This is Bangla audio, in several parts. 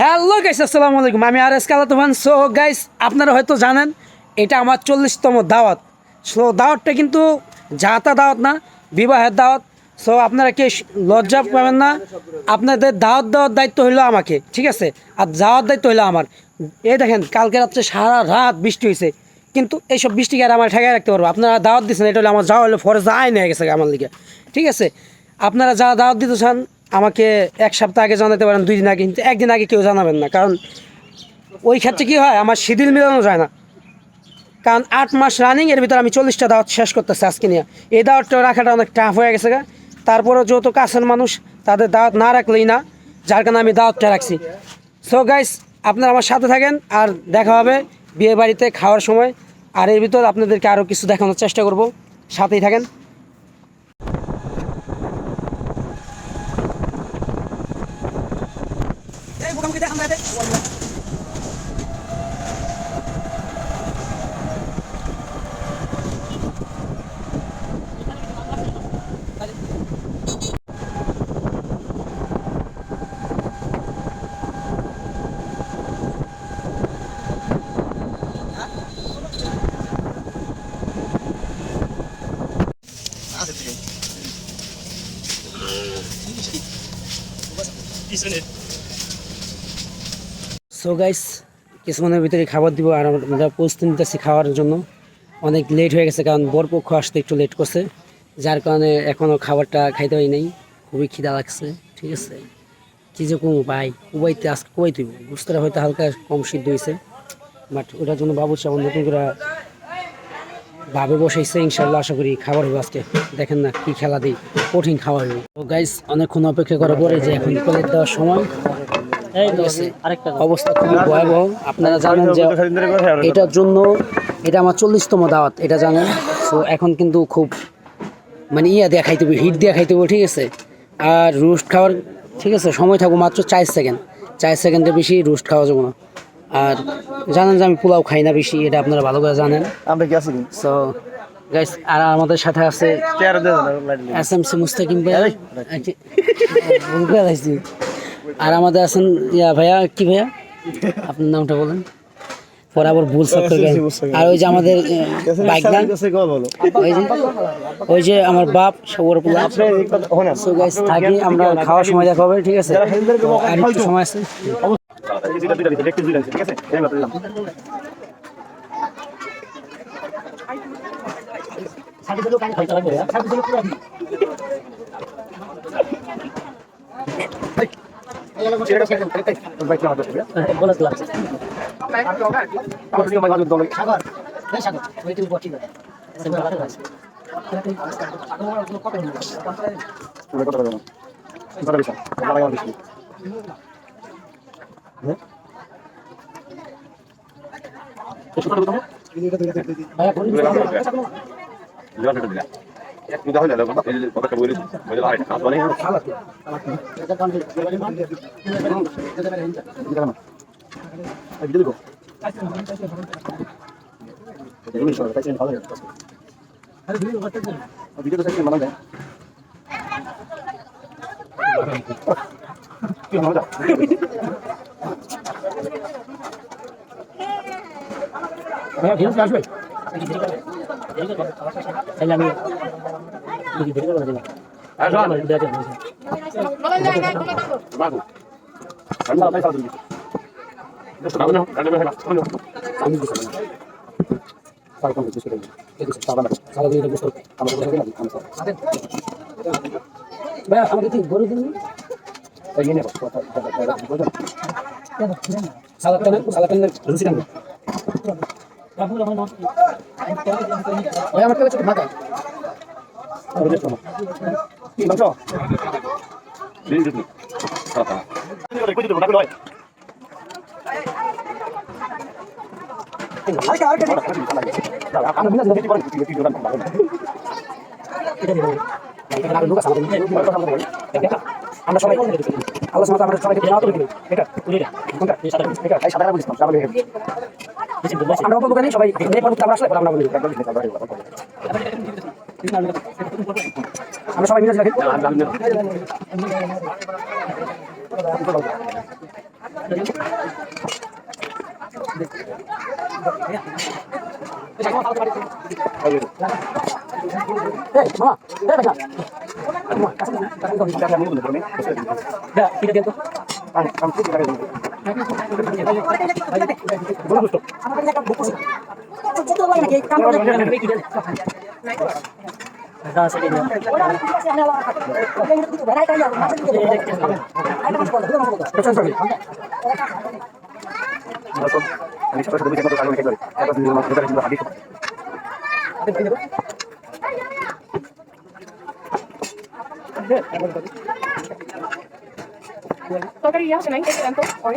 হ্যালো গাইস, আসসালামু আলাইকুম। আমি আর এস কালা তুফান। সো গাইস, আপনারা হয়তো জানেন এটা আমার 40তম দাওয়াত। সো দাওয়াতটা কিন্তু যাতা দাওয়াত না, বিবাহের দাওয়াত। সো আপনারা কি লজ্জা পাবেন না? আপনাদের দাওয়াত দেওয়ার দায়িত্ব হইলো আমাকে, ঠিক আছে? আর যাওয়ার দায়িত্ব হইলো আমার। এই দেখেন, কালকে রাত্রে সারা রাত বৃষ্টি হয়েছে, কিন্তু এইসব বৃষ্টিকে আর আমার ঠেকায় রাখতে পারবো? আপনারা দাওয়াত দিচ্ছেন, এটা হলো আমার যাওয়া হলো ফরজ আইন হয়ে গেছে আমার লিগে, ঠিক আছে? আপনারা যা দাওয়াত দিতে চান আমাকে এক সপ্তাহ আগে জানাতে পারেন, 2 দিন আগে, কিন্তু একদিন আগে কেউ জানাবেন না। কারণ ওই ক্ষেত্রে কী হয়, আমার শিডিউল মিলানো যায় না। কারণ 8 মাস রানিং, এর ভিতরে আমি 40টা দাওয়াত শেষ করতেছি আজকে নিয়ে। এই দাওয়াতটা রাখাটা অনেক টাফ হয়ে গেছে গা। তারপরেও যত কাছের মানুষ, তাদের দাওয়াত না রাখলেই না, যার কারণে আমি দাওয়াতটা রাখছি। সো গাইস, আপনারা আমার সাথে থাকেন, আর দেখা হবে বিয়ে বাড়িতে খাওয়ার সময়। আর এর ভিতর আপনাদেরকে আরও কিছু দেখানোর চেষ্টা করব, সাথেই থাকেন। সো গাইস, কিছুক্ষণের ভিতরে খাবার দিব, আর আমরা প্রস্তুতি নিতেছি খাওয়ার জন্য। অনেক লেট হয়ে গেছে, কারণ বরপক্ষ আসতে একটু লেট করছে, যার কারণে এখনও খাবারটা খাইতে পারি নাই। খুবই খিদা লাগছে, ঠিক আছে? কী যে কমু ভাই, কুবাইতে আজকে কুবাই তুই বুঝতে হয়তো হালকা কম সিদ্ধ হয়েছে, বাট ওটার জন্য বাবুর সামনে নতুন করে ভাবে বসাইছে। ইনশাল্লাহ আশা করি খাবার হবে আজকে। দেখেন না কি খেলা দিই, কঠিন খাবার হবে। তো গাইস, অনেকক্ষণ অপেক্ষা করার পরে যে এখন প্লেট দেওয়ার সময়, অবস্থা খুবই ভয়াবহ। আপনারা জানেন যে এটার জন্য, এটা আমার 40তম দাওয়াত, এটা জানেন। সো এখন কিন্তু খুব মানে দিয়ে খাইতে হবে, হিট দিয়ে খাইতে হবে, ঠিক আছে? আর রোস্ট খাওয়ার, ঠিক আছে, সময় থাকবো মাত্র 4 সেকেন্ড। 4 সেকেন্ডের বেশি রোস্ট খাওয়া যাবো না। আর জানেন যে আমি পোলাও খাই না বেশি, এটা আপনারা ভালো করে জানেন। সো গাইস, আর আমাদের সাথে আছে এসএমসি মুস্তাকিম ভাই, আর আমাদের আছেন ভাইয়া, কি ভাইয়া আপনার নামটা বলেন, পরে আবার ভুল সব করে। আর ওই যে আমাদের বাইক না, ওই যে আমার বাপ সবর পোলা। সো গাইস, থাকি, আমরা খাওয়ার সময় দেখা হবে, ঠিক আছে? আর একটু সময় আছে। আমরা সবাই আল্লাহ সুবহানাহু ওয়া তাআলা সবাইকে জানাতে বলি এটা কোনটা এই সাদা বলিস না বলি আমরা বলবো কেন সবাই এই পর্যন্ত আমরা আসলে আমরা বলি আমরা সবাই মিলে রাখি Toccaria se non intende tanto poi.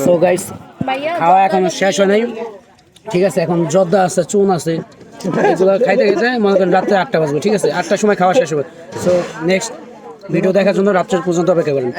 So guys ভাইয়া খাওয়া এখনো শেষ হয় নাই, ঠিক আছে? এখন জর্দা আছে, চুন আছে, এগুলো খাইতে খাইতে মনে করেন রাত্রে 8টা বাজবে, ঠিক আছে? 8টার সময় খাওয়া শেষ হবে। সো নেক্সট ভিডিও দেখার জন্য রাত্রের পর্যন্ত অপেক্ষা করেন।